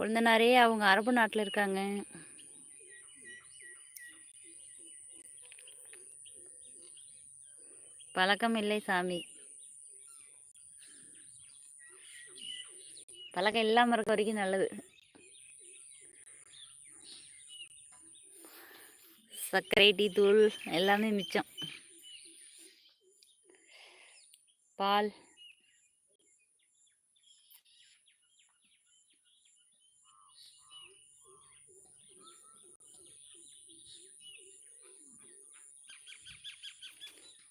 கொழுந்தனாரே அவங்க அரபு நாட்டில் இருக்காங்க. பழக்கம் இல்லை சாமி. பழக்கம் இல்லாமல் இருக்க வரைக்கும் நல்லது. சர்க்கரை, டீ தூள் எல்லாமே மிச்சம். பால்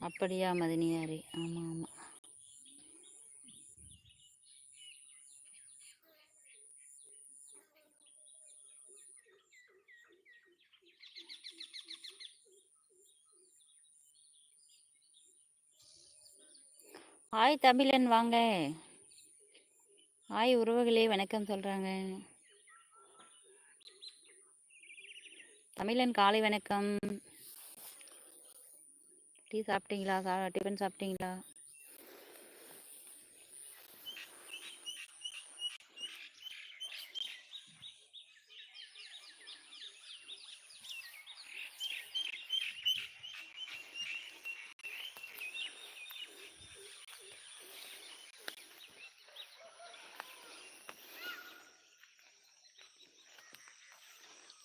அப்படியா மதினியாரே? ஆமாம் ஆமாம். ஹாய் தமிழன் வாங்க. ஹாய் உறவுகளே வணக்கம் சொல்கிறாங்க. தமிழன் காலை வணக்கம். டீ சாப்பிட்டீங்களா? டிஃபன் சாப்பிட்டீங்களா?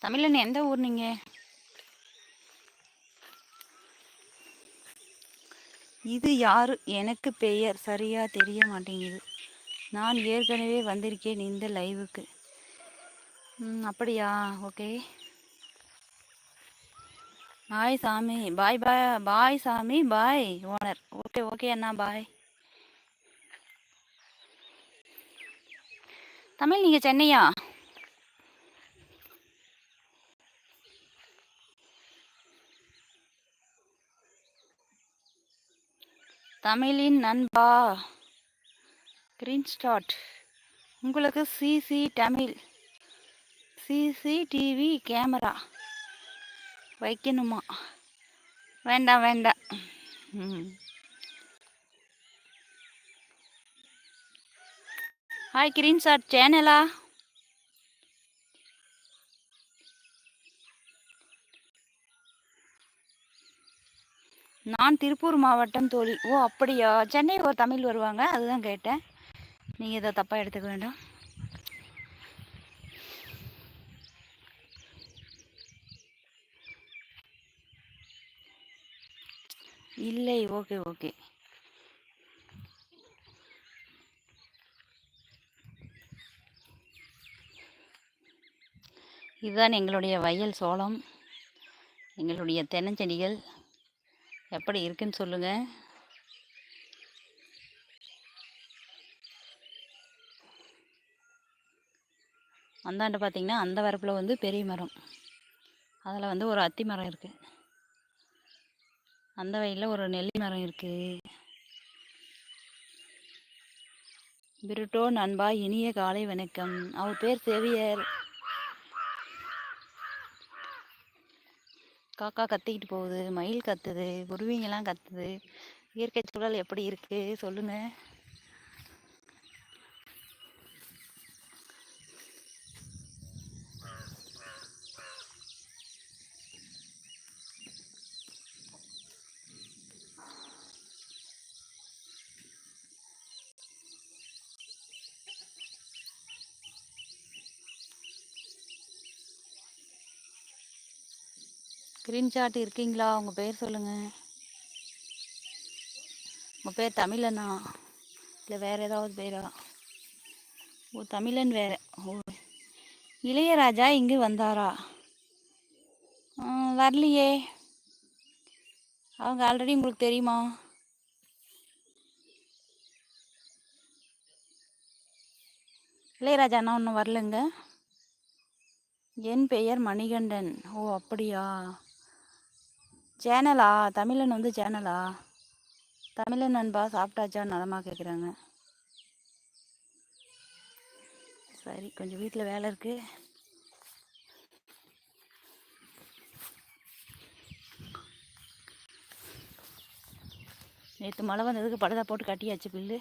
தமிழன் எந்த ஊர் நீங்கள்? இது யாரு? எனக்கு பெயர் சரியா தெரிய மாட்டேங்குது. நான் ஏற்கனவே வந்திருக்கேன் இந்த லைவுக்கு. அப்படியா? ஓகே. பாய் சாமி. பாய் பாய் பாய் சாமி. Bye owner. ஓகே ஓகே அண்ணா பாய். தமிழ் நீங்கள் சென்னையா? தமிழின் நண்பா கிரீன் ஸ்டார்ட். உங்களுக்கு சிசிடிவி கேமரா வைக்கணுமா? வேண்டாம் வேண்டாம். ஹாய் கிரீன் ஷாட் சேனலா? நான் திருப்பூர் மாவட்டம் தோழி. ஓ அப்படியா? சென்னை ஒரு தமிழ் வருவாங்க, அதுதான் கேட்டேன். நீங்கள் இதை தப்பாக எடுத்துக்க வேண்டாம். இல்லை. Okay okay. இதுதான் எங்களுடைய வயல் சோளம், எங்களுடைய தென்னஞ்செடிகள். எப்படி இருக்குன்னு சொல்லுங்கள். அந்தாண்டு பார்த்தீங்கன்னா அந்த வரப்பில் வந்து பெரிய மரம், அதில் வந்து ஒரு அத்தி மரம் இருக்குது. அந்த வயலில் ஒரு நெல்லி மரம் இருக்குது. பிருட்டோ நண்பா இனிய காலை வணக்கம். அவர் பேர் சேவியர். காக்கா கத்திக்கிட்டு போகுது, மயில் கத்துது, குருவிங்கெல்லாம் கத்துது. இயற்கை சூழல் எப்படி இருக்கு சொல்லுங்க. ஸ்க்ரீன்ஷாட் இருக்கீங்களா? உங்கள் பேர் சொல்லுங்கள். உங்கள் பேர் தமிழனா இல்லை வேறு ஏதாவது பேரா? ஓ தமிழன் வேறு. ஓ இளையராஜா இங்கு வந்தாரா? வரலையே. அவங்க ஆல்ரெடி உங்களுக்கு தெரியுமா? இளையராஜா அண்ணா ஒன்றும் வரலங்க. என் பெயர் மணிகண்டன். ஓ அப்படியா? சேனலா? தமிழன் வந்து சேனலா? தமிழன் நண்பா சாப்பிட்டாச்சா நலமா கேட்குறாங்க. சரி, கொஞ்சம் வீட்டில் வேலை இருக்குது. நேற்று மழை வந்ததுக்கு படுதா போட்டு கட்டியாச்சு பில்லு.